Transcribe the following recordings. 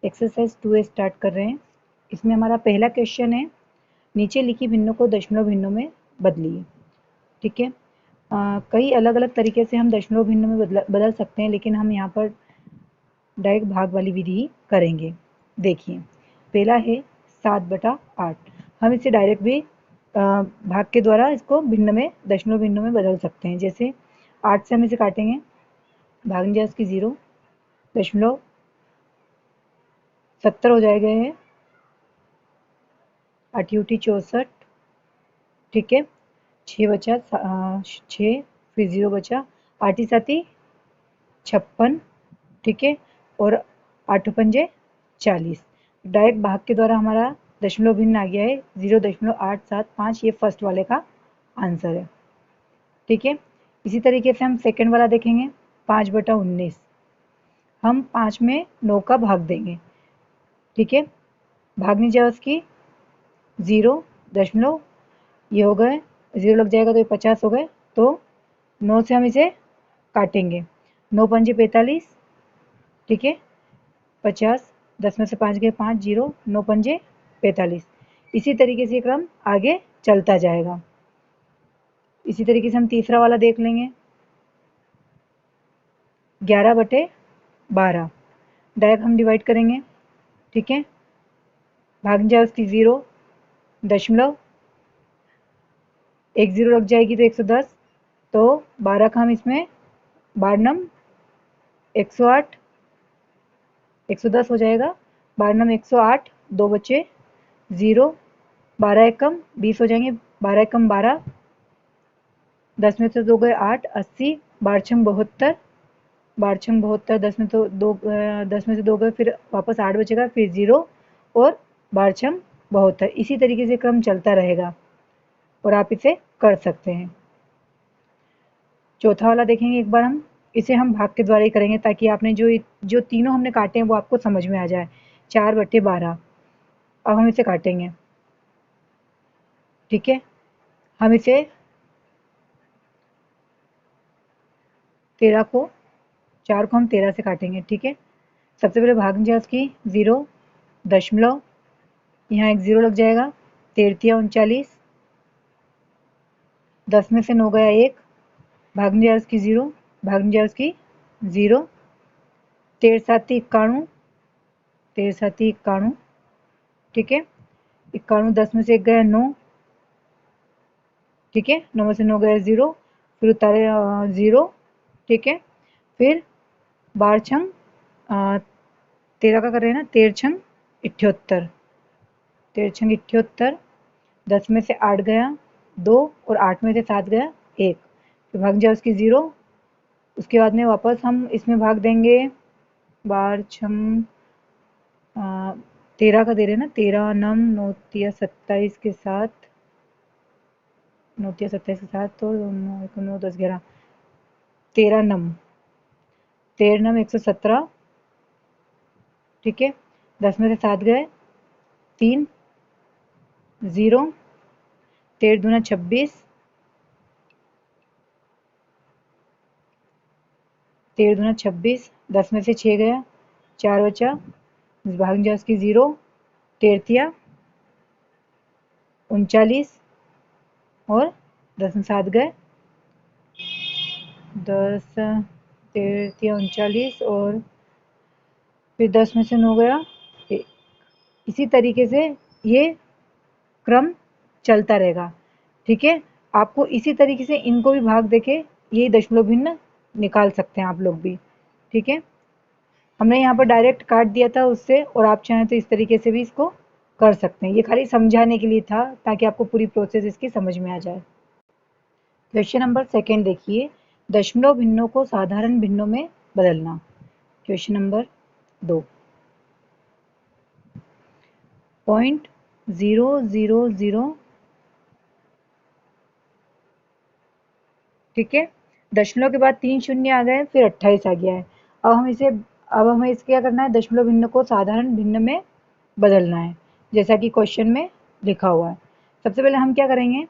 Exercise 2A start कर रहे हैं। इसमें हमारा पहला क्वेश्चन है, नीचे लिखी भिन्नों को दशमलव भिन्नों में बदलिए। ठीक है, कई अलग अलग तरीके से हम दशमलव भिन्नों में बदल सकते हैं, लेकिन हम यहाँ पर डायरेक्ट भाग वाली विधि ही करेंगे। देखिए, पहला है 7/8। हम इसे डायरेक्ट भी भाग के द्वारा इसको भिन्न में दशमलव भिन्नों में बदल सकते हैं। जैसे 8 से हम इसे काटेंगे, भागने जाए उसकी 0.70 हो जाएगा है, 8 × 64। ठीक है, 6 बचा, 6 फिर 0 बचा, 8 7 56। ठीक है, और 8 पंजे 40। डायरेक्ट भाग के द्वारा हमारा दशमलव भिन्न आ गया है 0.875। ये फर्स्ट वाले का आंसर है। ठीक है, इसी तरीके से हम सेकंड वाला देखेंगे, 5/19। हम 5 में 9 का भाग देंगे। ठीक है, भागनी जाए उसकी 0 दशमलव, ये हो गए 0 लग जाएगा तो ये 50 हो गए। तो 9 से हम इसे काटेंगे, 9 पंजे 45। ठीक है, 50, 10 में से 5 गए 5, 0, 9 पंजे 45। इसी तरीके से क्रम आगे चलता जाएगा। इसी तरीके से हम तीसरा वाला देख लेंगे, 11/12। डायरेक्ट हम डिवाइड करेंगे। ठीक है, भाग जाए उसकी 0 दशमलव, एक 0 लग जाएगी तो 110। तो 12 का हम इसमें 12 108, 110 हो जाएगा। 12 108, 2 बचे 0, 12 एकम 20 हो जाएंगे, 12 एकम 12, 10 में से 2 गए 8, 80, 12 छंग 72, 12 छंग 72, 10 में तो 2, 10 में से 2 गए, फिर वापस 8 बचेगा, फिर 0 और 12 छंग 72। इसी तरीके से क्रम चलता रहेगा और आप इसे कर सकते हैं। चौथा वाला देखेंगे एक बार हम, इसे हम भाग के द्वारा ही करेंगे ताकि आपने जो तीनों हमने काटे हैं वो आपको समझ में आ जाए। 4/12। अब हम इसे काटेंगे। ठीक है, हम इसे 13 को, 4 को हम 13 से काटेंगे। ठीक है, सबसे पहले भाग जाए उसकी 0 दशमलव, यहाँ एक 0 लग जाएगा, 13 39, 10 में से 9 गया 1, भागने जाए उसकी 0, भागने जाए उसकी 0, 13 7 91, 13 7 91। ठीक है, 91, 10 में से 1 गया 9। ठीक है, 9 में से 9 गया 0, फिर उतारे 0। ठीक है, फिर 12 छंग 13 का कर रहे हैं ना, 13 छंग 78, 13 छंग 78, 10 में से 8 गया 2, और 8 में से 7 गया 1, फिर भाग जाए उसकी 0। उसके बाद में वापस हम इसमें भाग देंगे, 12 छंग 13 का दे रहे हैं ना, 13 नम 9 27 के साथ, 9 27 के साथ, तो 9 10 11, 13 नम 117। ठीक है, 10 में से 7 गए 3, 0, 13 दूना 26, 13 दूना 26, 10 में से 6 गया 4 बचा, भाग जाए उसकी 0, 13 39, और 10 में 7 गए 10, 13 39, और फिर 10 में से 9 गया 1। इसी तरीके से ये क्रम चलता रहेगा। ठीक है, आपको इसी तरीके से इनको भी भाग देके ये दशमलव भिन्न निकाल सकते हैं आप लोग भी। ठीक है, हमने यहाँ पर डायरेक्ट काट दिया था उससे, और आप चाहें तो इस तरीके से भी इसको कर सकते हैं। ये खाली समझाने के लिए था ताकि आपको पूरी प्रोसेस इसकी समझ में आ जाए। क्वेश्चन नंबर 2 देखिए, दशमलव भिन्नों को साधारण भिन्नों में बदलना। Question number 2, 0.000। ठीक है, दशमलव के बाद 3 शून्य आ गए, फिर 28 आ गया है। अब हमें इसे क्या करना है, दशमलव भिन्न को साधारण भिन्न में बदलना है, जैसा कि क्वेश्चन में लिखा हुआ है। सबसे पहले हम क्या करेंगे,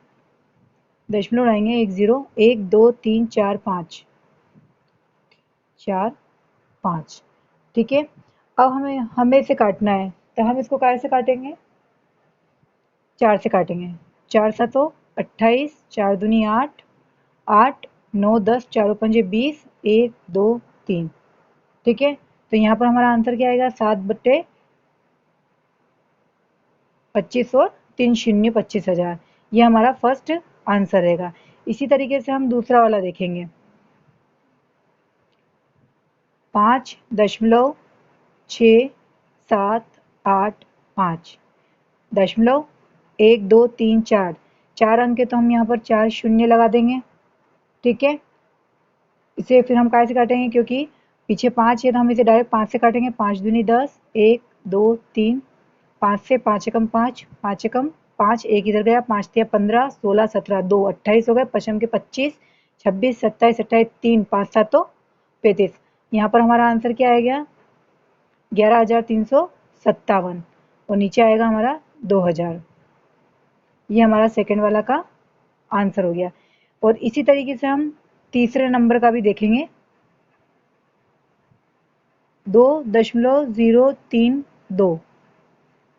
दशमलव उड़ाएंगे, 1 0, 1 2 3 4 5, 4 5। ठीक है, अब हमें इसे काटना है, तो हम इसको कैसे काटेंगे? 4 से काटेंगे। 4 7 28, 4 दूनी 8, 8 9 10, 4 पंजे 20, 1 2 3। ठीक है, तो यहाँ पर हमारा आंसर क्या आएगा? 7/25 और 3 शून्य 25,000। ये हमारा फर्स्ट आंसर रहेगा। इसी तरीके से हम दूसरा वाला देखेंगे। 5.675 दशमलव 1 2 3 4, 4 अंक है तो हम यहाँ पर 4 शून्य लगा देंगे। ठीक है, इसे फिर हम कैसे काटेंगे? क्योंकि पीछे 5 है तो हम इसे डायरेक्ट 5 से काटेंगे। 5 दूनी 10, 1 2 3, 5 से 5 एकम 5, 5 एकम 5, एक इधर गया, 5 तिया 15, 16 17, 2 28 हो गए, पचम के 25, 26 27 28, 3 5 7 35। यहाँ पर हमारा आंसर क्या आएगा? 11,357 और नीचे आएगा हमारा 2,000। ये हमारा सेकंड वाला का आंसर हो गया। और इसी तरीके से हम तीसरे नंबर का भी देखेंगे। 2.032,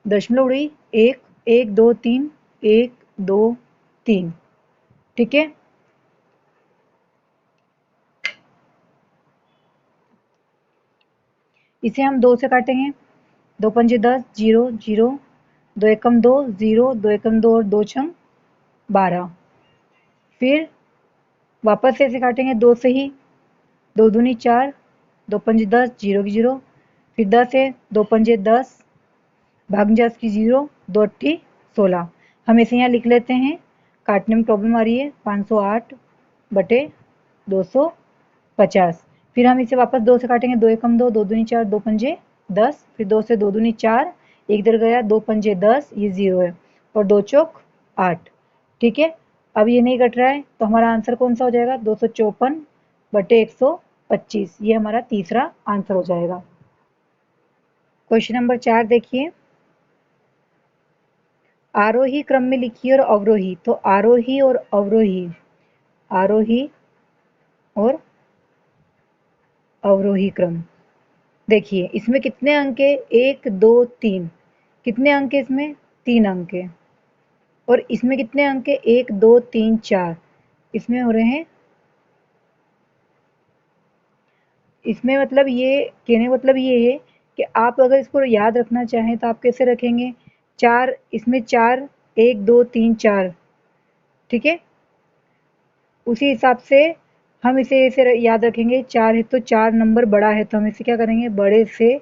दशमलव उड़ी 1 1 2 3, 1 2 3। ठीक है, इसे हम 2 से काटेंगे। 2 पंजे 10, 0 0, 2 एकम 2, 0 2 एकम 2 और 2 छंग 12। फिर वापस से इसे काटेंगे 2 से ही। 2 दूनी 4, 2 पंजे 10, 0 की 0, फिर 10 है, 2 पंजे 10, भाग जा इसकी 0, 2 अट्ठी 16। हम इसे यहाँ लिख लेते हैं, काटने में प्रॉब्लम आ रही है। 508/250। फिर हम इसे वापस 2 से काटेंगे। 2 एकम 2, 2 दूनी 4, 2 पंजे 10, फिर 2 से 2 दूनी 4, एक इधर गया, 2 पंजे 10, ये 0 है, और 2 चौक 8। ठीक है, अब ये नहीं कट रहा है तो हमारा आंसर कौन सा हो जाएगा? 254/125। ये हमारा तीसरा आंसर हो जाएगा। क्वेश्चन नंबर 4 देखिए। आरोही क्रम में लिखिए और अवरोही। तो आरोही और अवरोही, आरोही और अवरोही क्रम। देखिए इसमें कितने अंक है? 1 2 3। कितने अंक है इसमें? 3 अंक है। और इसमें कितने अंक है? 1 2 3 4। इसमें हो रहे हैं, इसमें मतलब ये कहने का मतलब ये है कि आप अगर इसको याद रखना चाहें तो आप कैसे रखेंगे? 4, इसमें 4, 1 2 3 4। ठीक है, उसी हिसाब से हम इसे ऐसे याद रखेंगे। 4 है तो 4 नंबर बड़ा है, तो हम इसे क्या करेंगे? बड़े से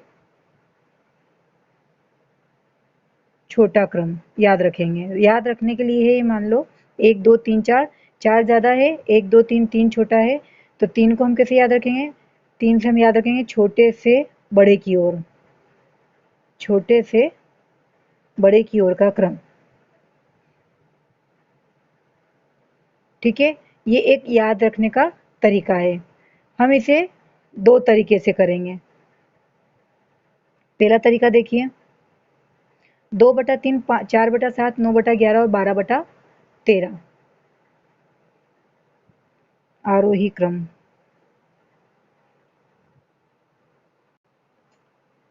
छोटा क्रम याद रखेंगे। याद रखने के लिए है, मान लो 1 2 3 4, 4 ज़्यादा है, 1 2 3, 3 छोटा है, तो 3 को हम कैसे याद रखेंगे? 3 से हम याद रखेंगे छोटे से बड़े की ओर, छोटे से बड़े की ओर का क्रम। ठीक है, ये एक याद रखने का तरीका है। हम इसे 2 तरीके से करेंगे। पहला तरीका देखिए, 2/3, 4/7, 9/11 और 12/13। आरोही क्रम।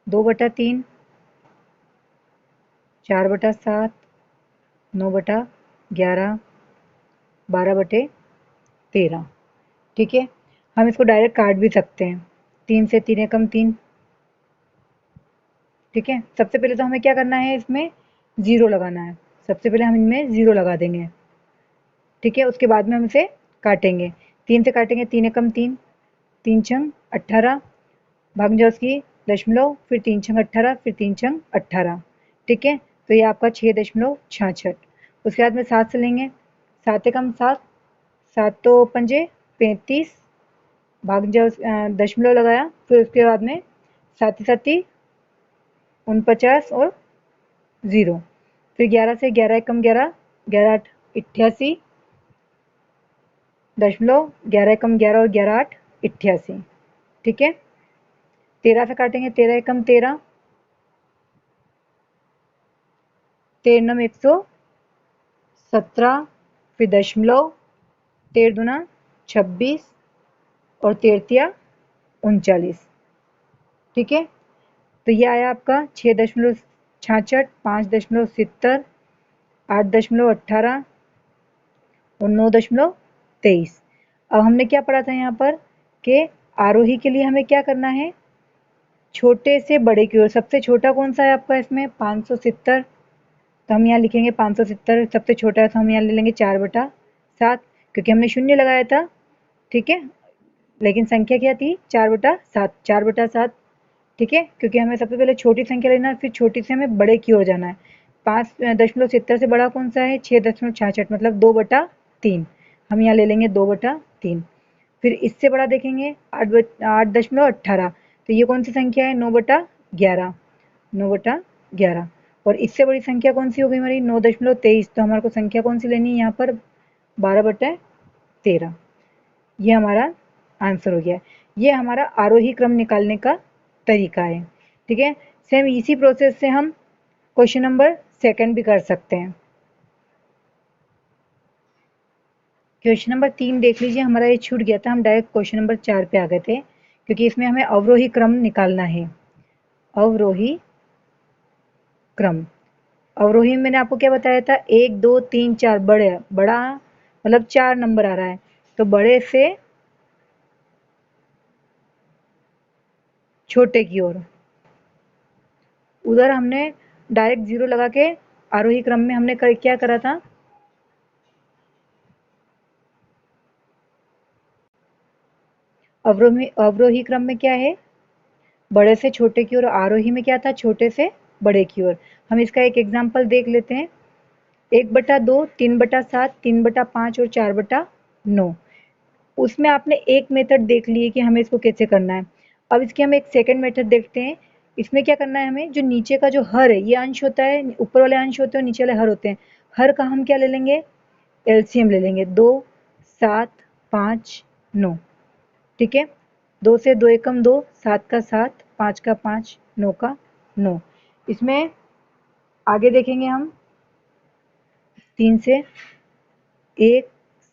2/3, 4/7, 9/11, 12/13। ठीक है, हम इसको डायरेक्ट काट भी सकते हैं। 3 से 3 एकम 3। ठीक है, सबसे पहले तो हमें क्या करना है? इसमें 0 लगाना है। सबसे पहले हम इनमें 0 लगा देंगे। ठीक है, उसके बाद में हम इसे काटेंगे। 3 से काटेंगे, 3 एकम 3, 3 छंग 18, भाग जाओ उसकी दशमलव, फिर 3 छंग 18, फिर 3 छंग 18। ठीक है, तो ये आपका 6.66। उसके बाद में 7 से लेंगे। 7 एकम 7, 7 तो पंजे 35, भाग जाओ दशमलव लगाया, फिर उसके बाद में 7 7 49 और 0। फिर 11 से 11 एकम 11, 11 8 88, दशमलव 11 एकम 11 और 11 8 88। ठीक है, 13 से काटेंगे। 13 एकम 13, 13 नम 117, फिर दशमलव, 13 दूना 26 और 13 तिया 39। ठीक है, तो ये आया आपका 6.66, 5.70, 8.18 और 9.23। अब हमने क्या पढ़ा था यहाँ पर कि आरोही के लिए हमें क्या करना है, छोटे से बड़े की ओर। सबसे छोटा कौन सा है आपका इसमें 570, तो हम यहाँ लिखेंगे 570 सबसे छोटा है, तो हम यहाँ ले लेंगे 4/7 क्योंकि हमने शून्य लगाया था, ठीक है। लेकिन संख्या क्या थी 4/7, 4/7, ठीक है, क्योंकि हमें सबसे पहले छोटी संख्या लेना है, फिर छोटी से हमें बड़े की ओर जाना है। 5.70 से बड़ा कौन सा है 6.66, मतलब 2/3, हम यहाँ ले लेंगे 2/3। फिर इससे बड़ा देखेंगे 8.18, तो ये कौन सी संख्या है 9/11, 9/11। और इससे बड़ी संख्या कौन सी हो गई हमारी 9.23, तो हमारे को संख्या कौन सी लेनी है यहाँ पर 12/13। ये हमारा आंसर हो गया। ये हमारा आरोही क्रम निकालने का तरीका है, ठीक है। सेम इसी प्रोसेस से हम क्वेश्चन नंबर 2 भी कर सकते हैं। क्वेश्चन नंबर 3 देख लीजिए, हमारा ये छूट गया था, हम डायरेक्ट क्वेश्चन नंबर 4 पे आ गए थे, क्योंकि इसमें हमें अवरोही क्रम निकालना है। अवरोही क्रम, अवरोही में मैंने आपको क्या बताया था 1 2 3 4, बड़ा मतलब 4 नंबर आ रहा है, तो बड़े से छोटे की ओर। उधर हमने डायरेक्ट 0 लगा के आरोही क्रम में हमने क्या करा था, अवरोही क्रम में क्या है बड़े से छोटे की ओर, आरोही में क्या था छोटे से बड़े की ओर। हम इसका एक एग्जाम्पल देख लेते हैं। 1/2, 3/7, 3/5 और 4/9। उसमें आपने एक मेथड देख ली है कि हमें इसको कैसे करना है। अब इसके हम एक सेकंड मेथड देखते हैं। इसमें क्या करना है हमें, जो नीचे का जो हर है, ये अंश होता है, ऊपर वाले अंश होते हैं और नीचे वाले हर होते हैं। हर का हम क्या ले लेंगे एलसीएम ले लेंगे, 2 7 5 9, ठीक है। 2 से 2 एकम 2, 7 का 7, 5 का 5, 9 का 9। इसमें आगे देखेंगे हम 3 से 1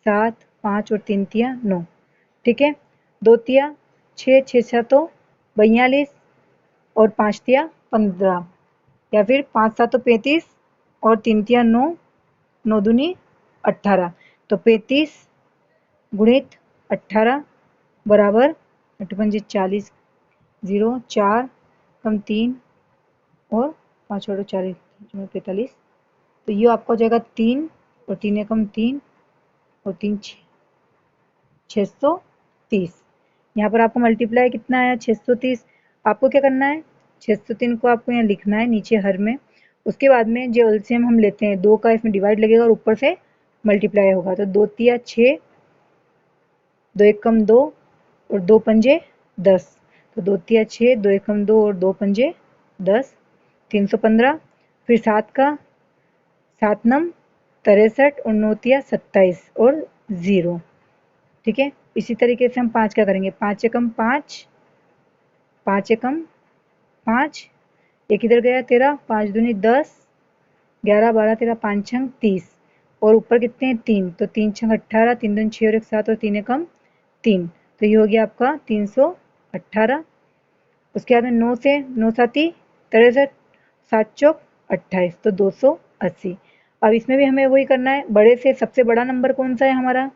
7 5 और 3 तिया 9, ठीक है। 2 तिया 6, 6 7 42 और 5 तिया 15, या फिर 5 7 35 और 3 तिया 9, 9 दूनी 18। तो 35 गुणित 18 बराबर 8 पंजे 40, 0 4 कम 3 और 5 और 40 45। तो ये आपका हो जाएगा 3 और 3 एकम 3 और 3 630। यहाँ पर आपको मल्टीप्लाई कितना आया 630। आपको क्या करना है 603 को आपको यहाँ लिखना है नीचे हर में। उसके बाद में जो एलसीएम हम लेते हैं 2 का इसमें डिवाइड लगेगा और ऊपर से मल्टीप्लाई होगा। तो 2 तिया 6, 2 एकम 2 और 2 पंजे 10। तो 2 तिया 6, 2 एकम 2 और 2 पंजे 10, 315। फिर 7 का 7 नम 63 और 9 तिया 27 और 0, ठीक है। इसी तरीके से हम 5 का करेंगे, 5 एकम 5, 5 एकम 5, एक इधर गया 13, 5 दूनी 10, 11 12 13 5 छंग 30 और ऊपर कितने हैं 3, तो 3 छंग 18, 3 दूनी 6 और 1 7 और 3 एकम 3। तो ये हो गया आपका 318। उसके बाद में 9 से 9 साती 63, 7 चौक 28, तो 280। अब इसमें भी हमें वही करना है, बड़े से सबसे बड़ा नंबर कौन सा है हमारा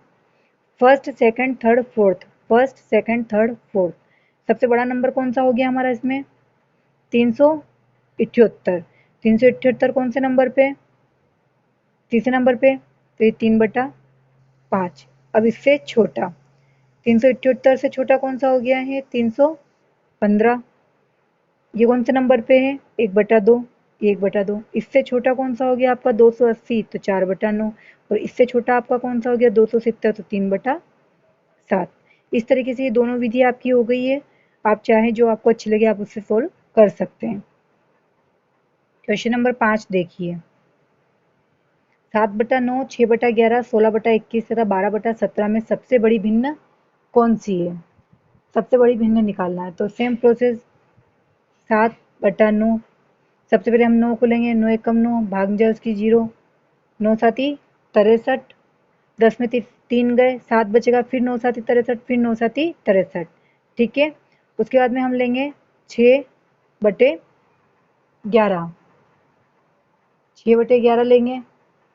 first second third fourth, first second third fourth. सबसे बड़ा नंबर कौन सा हो गया हमारा इसमें 378। 378 कौन से नंबर पे तीसरे नंबर पे, तो ये 3/5। अब इससे छोटा 378 से छोटा कौन सा हो गया है 315। ये कौन से नंबर पे है 1/2, 1/2। इससे छोटा कौन सा हो गया आपका 280, तो 4/9। और इससे छोटा आपका कौन सा हो गया 270, तो 3/7। इस तरीके से ये दोनों विधि आपकी हो गई है। आप चाहें जो आपको अच्छी लगे आप उससे सोल्व कर सकते हैं। क्वेश्चन नंबर 5 देखिए, 7/9, 6/11, 16/21 तथा 12/17 में सबसे बड़ी भिन्न कौन सी है। सबसे बड़ी भिन्न निकालना है। तो सेम प्रोसेस 7/9, सबसे पहले हम 9 को लेंगे, 9 एकम 9, भाग जाए उसकी 0, 9 साती 63, 10 में 3 गए 7 बचेगा, फिर 9 साती 63, फिर 9 साती 63, ठीक है। उसके बाद में हम लेंगे 6/9, 11, 6/11 लेंगे,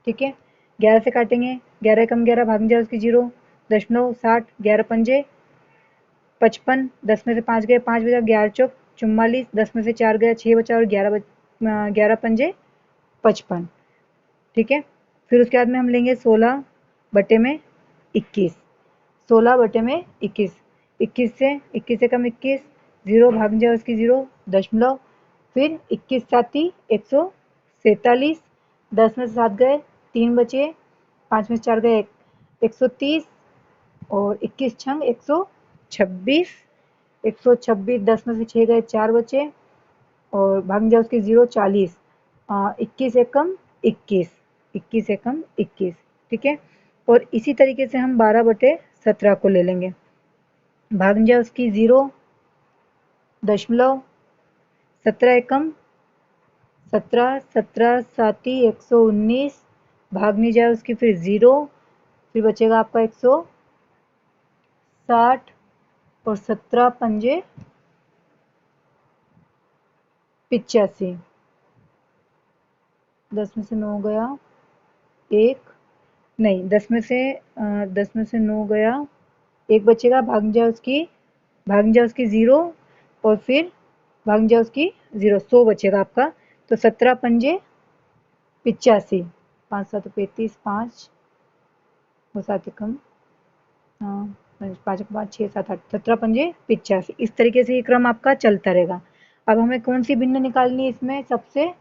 ठीक है। 11 से काटेंगे, 11 कम 11 भाग जाए उसकी 0, 0.60, 11 पंजे 55, 10 में से 5 गए, 5 बचा, 11 चौक 44, 10 में से 4 गया, 6 बचा और 11 पंजे 55, ठीक है। फिर उसके बाद में हम लेंगे 16 बटे में 21, 16 बटे में 21, 21 से कम 21, 0 भाग जाए उसकी 0, दशमलव, फिर 21 साती 147, 10 में से 7 गए, 3 बचे, 5 में से 4 गए, 130 और 21 छंग 126, 126, 10 में से 6 गए, 4 बचे और भाग जाए उसके 0, 40, 21 एकम 21, 21 एकम 21, ठीक है। और इसी तरीके से हम 12/17 को ले लेंगे, भाग जाए उसकी 0, दशमलव, 17 एकम 17, 17 साती 119, भागने जाए उसकी फिर 0, फिर बचेगा आपका 160 और 17 पंजे 85, 10 में से 9 गया, 1 नहीं, 10 में से 9 गया, 1 बचेगा, भाग जाए उसकी 0 और फिर भाग जाए उसकी 0, 100 बचेगा आपका। तो 17 पंजे 85, 5 7 35, 5 और 7 कम, हाँ 5 5 6 7 8, 17 पंजे 85। इस तरीके से ये क्रम आपका चलता रहेगा। अब हमें कौन सी भिन्न निकालनी है इसमें, सबसे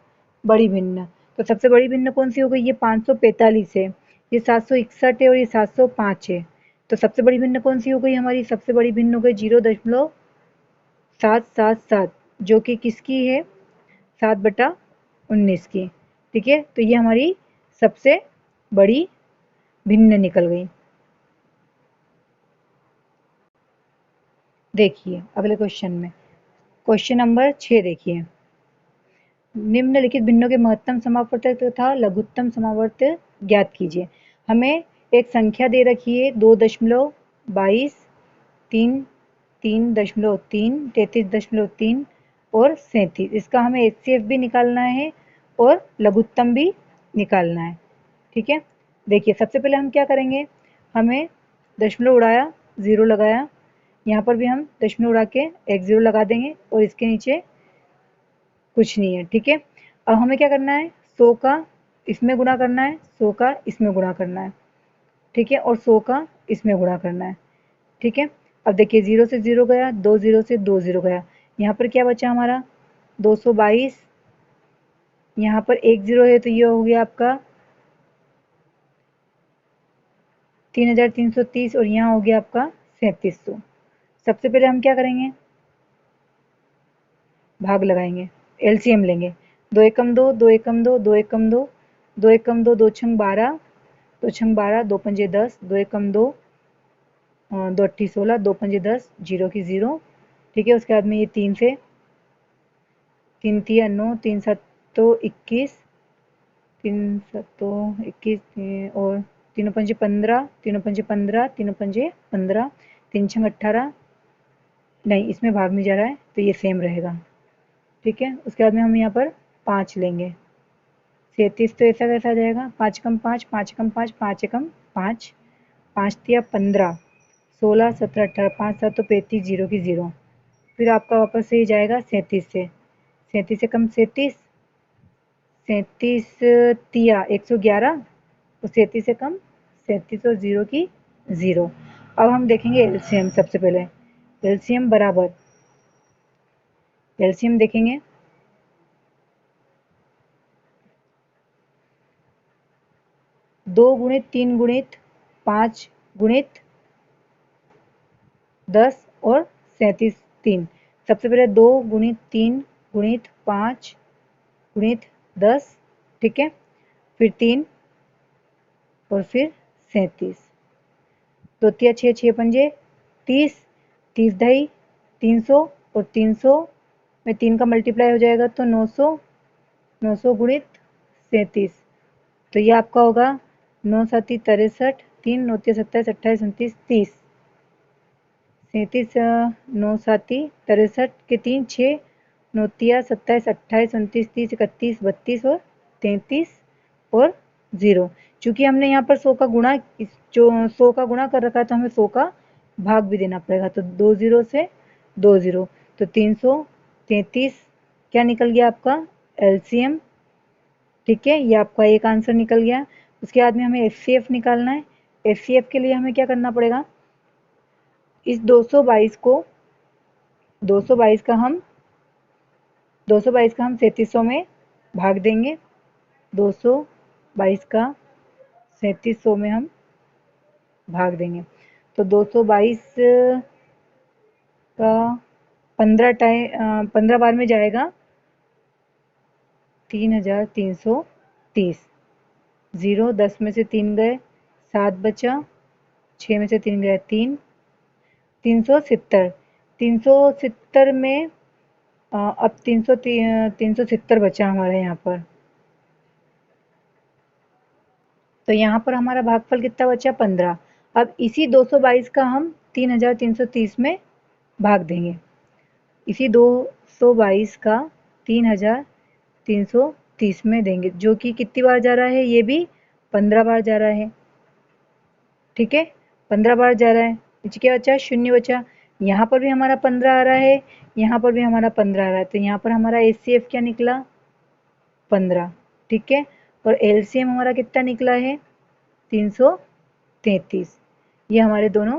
बड़ी भिन्न। तो सबसे बड़ी भिन्न कौन सी हो गई, ये 545 है, ये 761 है और ये 705 है। तो सबसे बड़ी भिन्न कौन सी हो गई हमारी, सबसे बड़ी भिन्न हो गई 0.777, जो कि किसकी है, 7/19 की, ठीक है। तो ये हमारी सबसे बड़ी भिन्न निकल गई। देखिए अगले क्वेश्चन में, क्वेश्चन नंबर 6 देखिए, निम्नलिखित भिन्नों के महत्तम समावर्त तथा लघुत्तम समावर्त ज्ञात कीजिए। हमें एक संख्या दे रखी है 2.22, 3, 3.3, 33.3 और 37। इसका हमें HCF भी निकालना है और लघुत्तम भी निकालना है, ठीक है। देखिए सबसे पहले हम क्या करेंगे, हमें दशमलव उड़ाया, 0 लगाया, यहाँ पर भी हम दशमलव उड़ा के एक 0 लगा देंगे और इसके नीचे कुछ नहीं है, ठीक है। अब हमें क्या करना है, 100 का इसमें गुणा करना है, 100 का इसमें गुणा करना है, ठीक है, और 100 का इसमें गुणा करना है, ठीक है। अब देखिए 0 से 0 गया, 2 0 से 2 0 गया, यहाँ पर क्या बचा हमारा 222, यहाँ पर 1 0 है तो ये हो गया आपका 3330 और यहाँ हो गया आपका 3700। सबसे पहले हम क्या करेंगे, भाग लगाएंगे, एलसीएम लेंगे, 2 एकम 2, 2 एकम 2, 2 एकम 2, 2 एकम 2, 2 छंग 12, 2 छंग 12, 2 पंजे 10, 2 एकम 2, 2 अट्ठी 16, 2 पंजे 10, 0 की 0, ठीक है। उसके बाद में ये 3 से 3 तिया 9, 3 सत्तो 21, 3 सत्तो 21 और 3 पंजे 15, 3 पंजे 15, 3 पंजे 15, 3 छंग 18, नहीं इसमें भाग नहीं जा रहा है तो ये सेम रहेगा, ठीक है। उसके बाद में हम यहाँ पर 5 लेंगे, 37 तो ऐसा कैसा आ जाएगा, 5 कम 5, 5 कम 5, 5 एकम 5, 5 तिया 15, 16 17 18, 5 7 तो 35, 0 की 0, फिर आपका वापस से ही जाएगा 37 से, 37 से कम 37, 37 तिया 111 तो 37 से कम 37 और 0 की 0। अब हम देखेंगे एलसीएम, सबसे पहले एलसीएम बराबर, एलसीएम देखेंगे 2 गुणित 3 गुणित 5 गुणित 10 और 37 3। सबसे पहले 2 गुणित 3 गुणित 5 गुणित 10, ठीक है, फिर 3 और फिर 37, 2 तिया 6, 6 पंजे 30, 30 ढाई 300 और 300 में 3 का मल्टीप्लाई हो जाएगा तो 900, 900 गुणित 37, तो ये आपका होगा 9 साती 63, 3 9 तिया 27, 28 29 30, 37 9 साती 63 के 3 6 9 27 28 29 30 31 32 और 33 और 0। चूंकि हमने यहाँ पर 100 का गुणा जो 100 का गुणा कर रखा है तो हमें 100 का भाग भी देना पड़ेगा। तो 2 0 से 2 0 तो 333 क्या निकल गया आपका एलसीएम। ठीक है, ये आपका एक आंसर निकल गया। उसके बाद में हमें एचसीएफ निकालना है। एचसीएफ के लिए हमें क्या करना पड़ेगा, इस 222 का हम 3700 में भाग देंगे। 222 का 3700 में हम भाग देंगे तो 222 का 15 बार में जाएगा 3330। 0 10 में से 3 गए 7 बचा, 6 में से 3 गया 3, 370। 370 में अब 370 बचा हमारे यहाँ पर। तो यहाँ पर हमारा भागफल कितना बचा 15। अब इसी 222 का हम 3330 में भाग देंगे। इसी 222 का 3330 में देंगे, जो कि कितनी बार जा रहा है, ये भी 15 बार जा रहा है। ठीक है, 15 बार जा रहा है। नीचे क्या बचा, शून्य बचा। यहाँ पर भी हमारा 15 आ रहा है, यहाँ पर भी हमारा 15 आ रहा है। तो यहाँ पर हमारा एचसीएफ क्या निकला 15। ठीक है, और एलसीएम हमारा कितना निकला है 333। ये हमारे दोनों